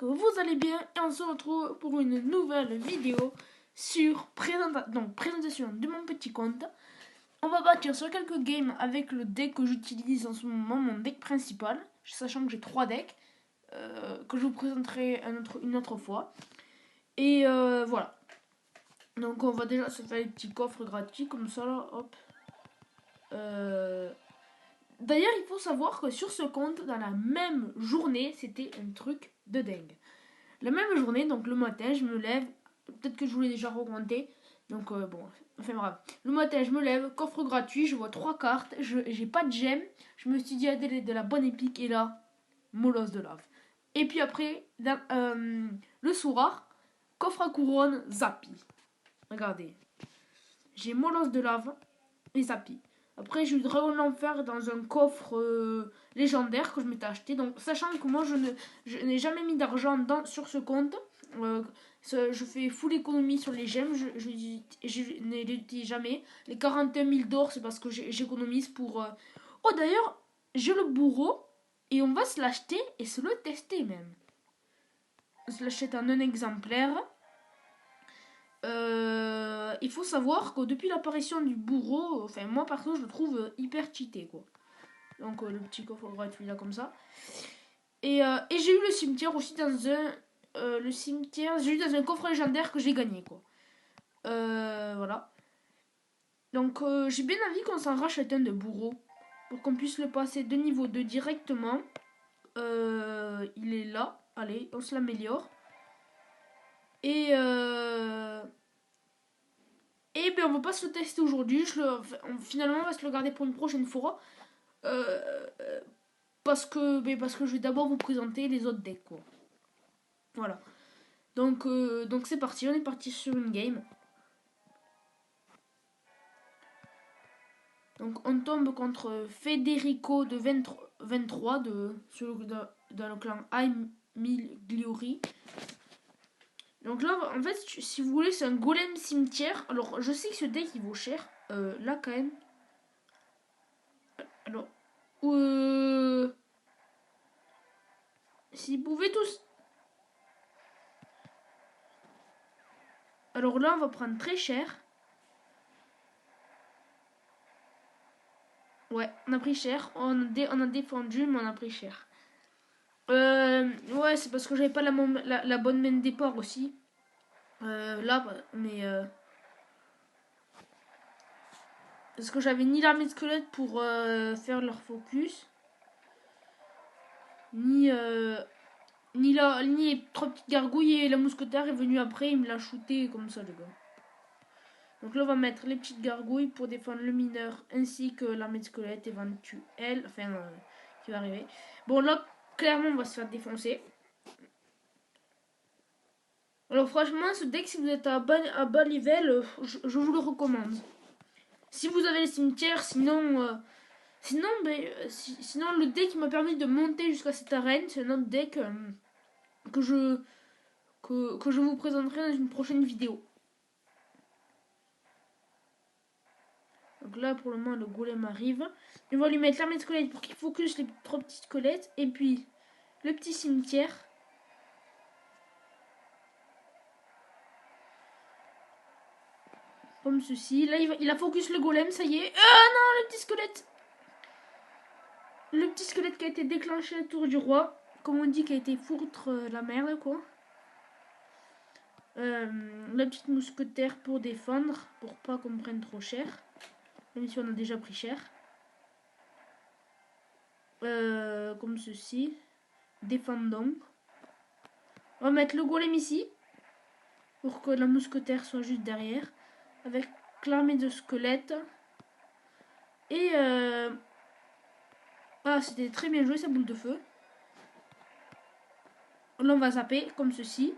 que vous allez bien et on se retrouve pour une nouvelle vidéo sur présentation de mon petit compte. On va partir sur quelques games avec le deck que j'utilise en ce moment, mon deck principal, sachant que j'ai 3 decks que je vous présenterai une autre fois. Et voilà. Donc on va déjà se faire les petits coffres gratuits comme ça là, hop. D'ailleurs, il faut savoir que sur ce compte, dans la même journée, c'était un truc de dingue. La même journée, donc le matin, je me lève. Peut-être que je vous l'ai déjà raconté. Donc bon, enfin bref. Le matin, je me lève, coffre gratuit, je vois 3 cartes, j'ai pas de gemme. Je me suis dit, allez, de la bonne épique, et là, molosse de lave. Et puis après, le soir, coffre à couronne, Zappi. Regardez. J'ai molosse de lave et Zappi. Après, j'ai eu Dragon d'Enfer dans un coffre légendaire que je m'étais acheté. Donc, sachant que moi, je n'ai jamais mis d'argent sur ce compte. Je fais full économie sur les gemmes. Je ne les utilise jamais. Les 41 000 d'or, c'est parce que j'économise pour... Oh, d'ailleurs, j'ai le bourreau. Et on va se l'acheter et se le tester même. On se l'achète en un exemplaire. Il faut savoir que depuis l'apparition du bourreau, enfin moi perso je le trouve hyper cheaté quoi. Donc le petit coffre gratuit là comme ça. Et j'ai eu le cimetière aussi dans j'ai eu dans un coffre légendaire que j'ai gagné quoi. Voilà. Donc j'ai bien envie qu'on s'en rachète un de bourreau pour qu'on puisse le passer de niveau 2 directement. Il est là. Allez, on se l'améliore. Et ben on va pas se le tester aujourd'hui. Finalement on va se le garder pour une prochaine fois. Parce que je vais d'abord vous présenter les autres decks quoi. Voilà. Donc c'est parti, on est parti sur une game. Donc on tombe contre Federico de 23 dans le clan Aimigliori. Donc là en fait si vous voulez c'est un golem cimetière. Alors je sais que ce deck il vaut cher. Là quand même. Alors si vous pouvez tous. Alors là on va prendre très cher. Ouais, on a pris cher. On a défendu, mais on a pris cher. Ouais, c'est parce que j'avais pas la bonne main de départ aussi. Là, mais... parce que j'avais ni l'armée de squelettes pour faire leur focus. Ni les 3 petites gargouilles et la mousquetaire est venue après. Il me l'a shooté comme ça, les gars. Donc là, on va mettre les petites gargouilles pour défendre le mineur ainsi que l'armée de squelettes éventuelle. Enfin, qui va arriver. Bon, là, clairement, on va se faire défoncer. Alors franchement, ce deck, si vous êtes à bas level, je vous le recommande. Si vous avez les cimetières, sinon, sinon le deck qui m'a permis de monter jusqu'à cette arène, c'est un autre deck que je vous présenterai dans une prochaine vidéo. Donc là, pour le moment, le golem arrive. On va lui mettre l'armée de squelettes pour qu'il focus les 3 petits squelettes. Et puis, le petit cimetière. Comme ceci. Là, il a focus le golem, ça y est. Ah non, le petit squelette. Le petit squelette qui a été déclenché à la tour du roi. Comme on dit, qui a été foutre la merde, quoi. La petite mousquetaire pour défendre. Pour pas qu'on prenne trop cher. Même si on a déjà pris cher. Comme ceci. Défendons. On va mettre le golem ici. Pour que la mousquetaire soit juste derrière. Avec l'armée de squelettes. Et ah, c'était très bien joué sa boule de feu. Là on va zapper comme ceci.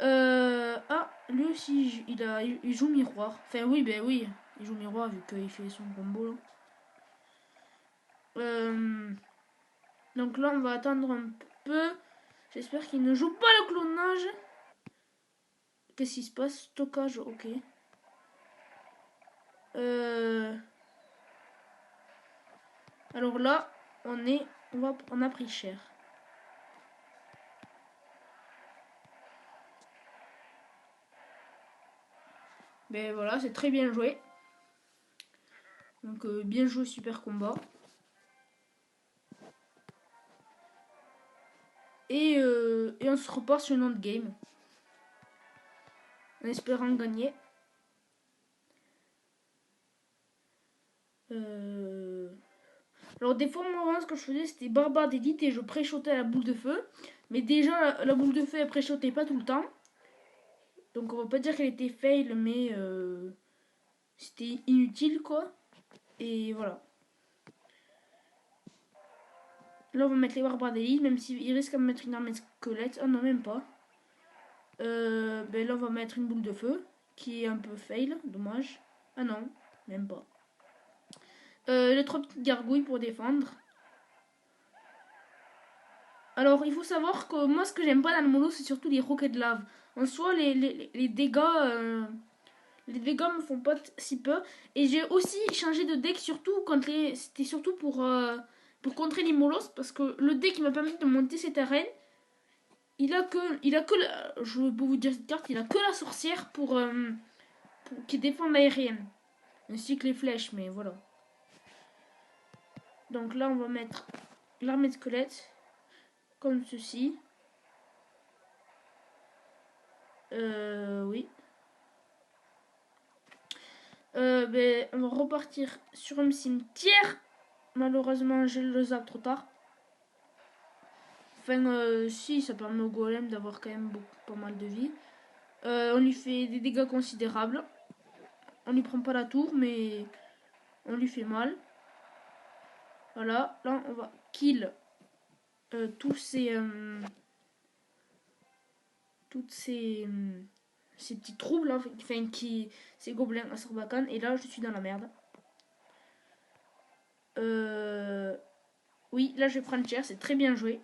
Ah, lui aussi il joue miroir. Enfin oui, ben oui, il joue miroir vu qu'il fait son combo là. Donc là on va attendre un peu. J'espère qu'il ne joue pas le clonage. Qu'est-ce qui se passe? Stockage, ok. Alors là, on a pris cher. Mais voilà, c'est très bien joué. Donc bien joué, super combat. Et on se repart sur une autre game. En espérant gagner. Alors des fois, moi, ce que je faisais, c'était barbare d'élite et je pré-shotais la boule de feu. Mais déjà, la boule de feu, elle pré-shotait pas tout le temps. Donc on va pas dire qu'elle était fail, mais c'était inutile, quoi. Et voilà. Là, on va mettre les barbares d'élite, même s'il risque de mettre une armée de squelette. Oh non, même pas. Ben là, on va mettre une boule de feu, qui est un peu fail, dommage. Ah non, même pas. Les 3 petites gargouilles pour défendre. Alors, il faut savoir que moi, ce que j'aime pas dans le mono, c'est surtout les roquettes de lave. En soi, les dégâts... les dégâts me font pas si peu. Et j'ai aussi changé de deck, surtout quand les... C'était surtout pour contrer les molos, parce que le deck qui m'a permis de monter cette arène, je peux vous dire cette carte, il a que la sorcière qui défend l'aérienne. Ainsi que les flèches, mais voilà. Donc là, on va mettre l'armée de squelettes, comme ceci. Oui. Ben, on va repartir sur un cimetière. Malheureusement, j'ai le zap trop tard. Enfin, si, ça permet au golem d'avoir quand même pas mal de vie. On lui fait des dégâts considérables. On lui prend pas la tour, mais on lui fait mal. Voilà, là on va kill tous ces... toutes ces petits troubles, hein, enfin, ces gobelins à Sarbacane. Et là, je suis dans la merde. Oui, là, je vais prendre cher, c'est très bien joué.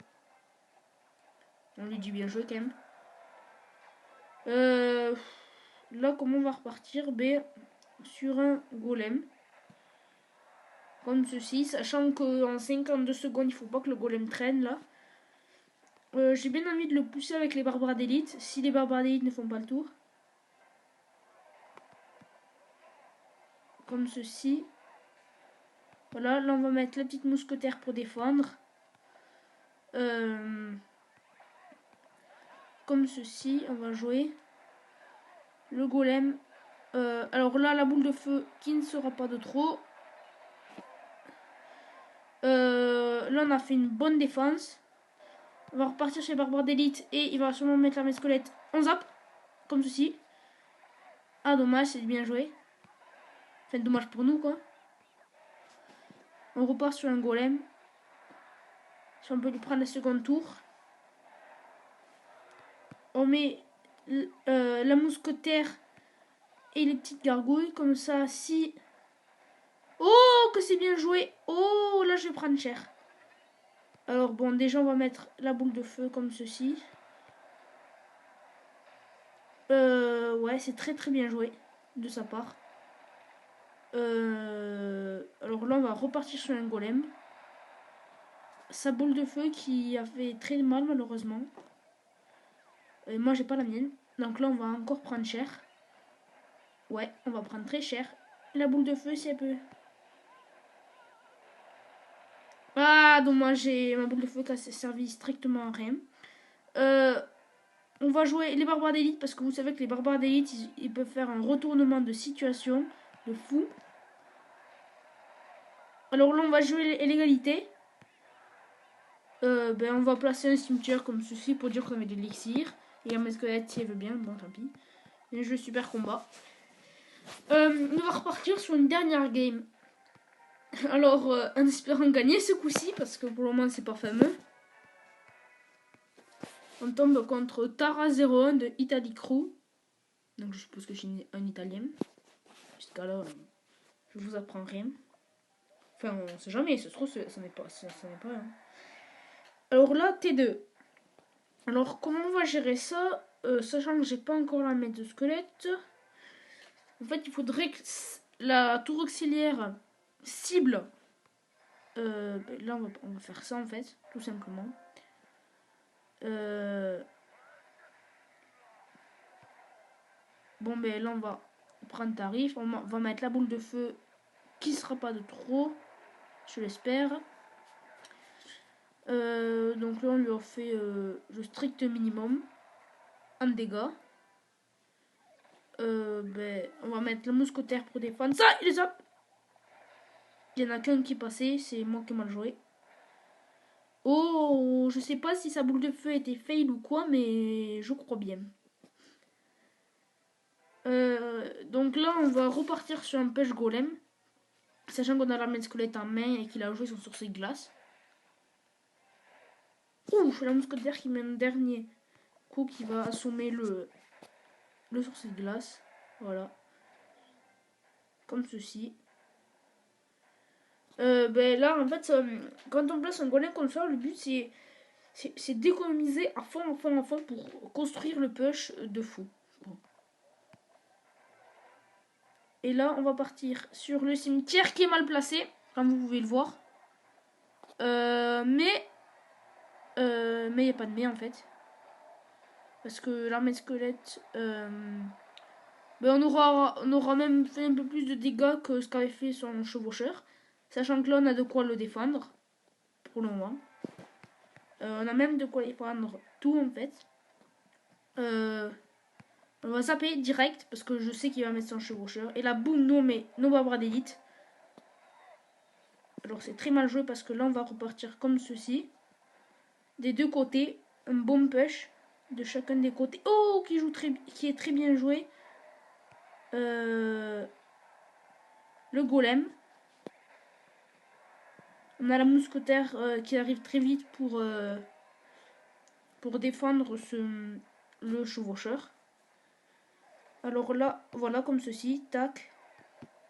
On lui dit bien joué quand même. Là, comment on va repartir? Ben, sur un golem. Comme ceci, sachant qu'en 52 secondes, il faut pas que le golem traîne là. J'ai bien envie de le pousser avec les barbares d'élite, si les barbares d'élite ne font pas le tour. Comme ceci. Voilà, là on va mettre la petite mousquetaire pour défendre. Comme ceci, on va jouer le golem. Alors là, la boule de feu qui ne sera pas de trop. Là, on a fait une bonne défense. On va repartir chez Barbare d'élite et il va sûrement mettre l'armée squelette en zap. Comme ceci. Ah, dommage, c'est bien joué. Enfin, dommage pour nous, quoi. On repart sur un golem. Si on peut lui prendre le second tour. On met la mousquetaire et les petites gargouilles. Comme ça, si... Oh, que c'est bien joué. Oh, là, je vais prendre cher. Alors, bon, déjà, on va mettre la boule de feu comme ceci. Ouais, c'est très très bien joué de sa part. Alors là, on va repartir sur un golem. Sa boule de feu qui a fait très mal, malheureusement. Et moi, j'ai pas la mienne. Donc là, on va encore prendre cher. Ouais, on va prendre très cher. La boule de feu, si elle peut. Ah, dommage, j'ai ma boule de feu qui a servi strictement à rien. On va jouer les barbares d'élite parce que vous savez que les barbares d'élite, ils peuvent faire un retournement de situation de fou. Alors là, on va jouer l'égalité. Ben, on va placer un cimetière comme ceci pour dire qu'on avait de l'élixir. Et un squelette si elle veut bien, bon tant pis. Un jeu super combat. On va repartir sur une dernière game. Alors, en espérant gagner ce coup-ci, parce que pour le moment c'est pas fameux. On tombe contre Tara01 de Italy Crew. Donc je suppose que je suis un italien. Jusqu'à là, je vous apprends rien. Enfin, on sait jamais, ça se trouve, ça n'est pas. Hein. Alors là, T2. Alors, comment on va gérer ça sachant que j'ai pas encore la mettre de squelette. En fait, il faudrait que la tour auxiliaire cible. Là, on va faire ça en fait, tout simplement. Bon, ben là, on va prendre tarif. On va mettre la boule de feu qui sera pas de trop, je l'espère. Donc là on lui a fait le strict minimum en dégâts. On va mettre le mousquetaire pour défendre ça. Il est up. Il y en a qu'un qui est passé, c'est moi qui ai mal joué. Oh, je sais pas si sa boule de feu était fail ou quoi, mais je crois bien. Donc là, on va repartir sur un pêche golem. Sachant qu'on a l'armée de squelette en main et qu'il a joué son sorcier glace. Ouh, la mousquetaire qui met un dernier coup qui va assommer le sorcier glace. Voilà. Comme ceci. Là, en fait, quand on place un golem comme ça, le but c'est d'économiser à fond pour construire le push de fou. Bon. Et là, on va partir sur le cimetière qui est mal placé, comme vous pouvez le voir. Mais il n'y a pas de mais en fait. Parce que l'armée de squelette, on aura même fait un peu plus de dégâts que ce qu'avait fait son chevaucheur. Sachant que là, on a de quoi le défendre. Pour le moment. On a même de quoi défendre tout en fait. On va zapper direct parce que je sais qu'il va mettre son chevaucheur. Et là, boum, nous on met nos barbares d'élite. Alors c'est très mal joué parce que là on va repartir comme ceci. Des deux côtés, un bon push de chacun des côtés. Oh, qui est très bien joué. Le golem. On a la mousquetaire qui arrive très vite pour défendre le chevaucheur. Alors là, voilà comme ceci. Tac,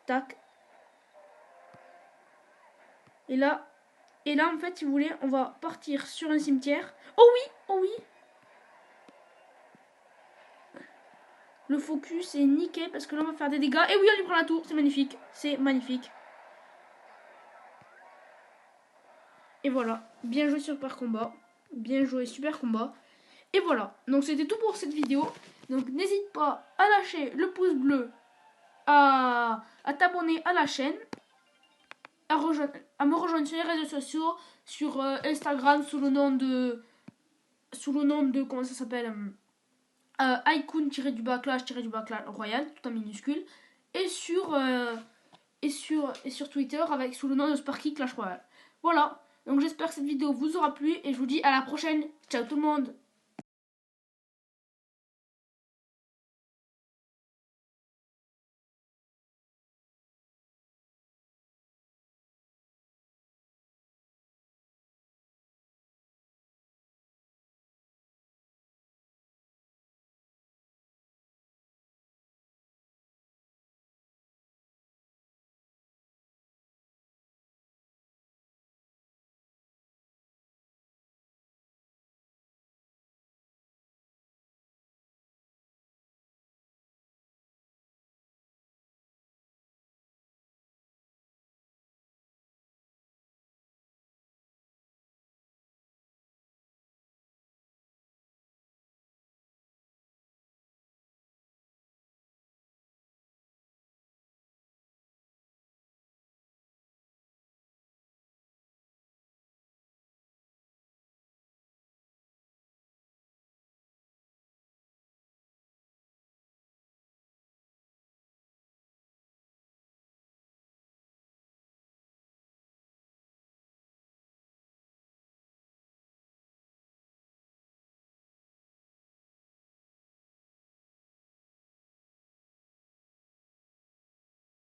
tac. Et là, en fait, si vous voulez, on va partir sur un cimetière. Oh oui, oh oui. Le focus est nickel parce que là, on va faire des dégâts. Et oui, on lui prend la tour. C'est magnifique. C'est magnifique. Et voilà. Bien joué super combat. Bien joué, super combat. Et voilà. Donc, c'était tout pour cette vidéo. Donc, n'hésite pas à lâcher le pouce bleu, à t'abonner à la chaîne, à me rejoindre sur les réseaux sociaux, sur Instagram sous le nom de comment ça s'appelle, icon-du-bas clash royal, tout en minuscule, et sur Twitter avec sous le nom de Sparky Clash Royale. Voilà. Donc j'espère que cette vidéo vous aura plu et je vous dis à la prochaine. Ciao tout le monde.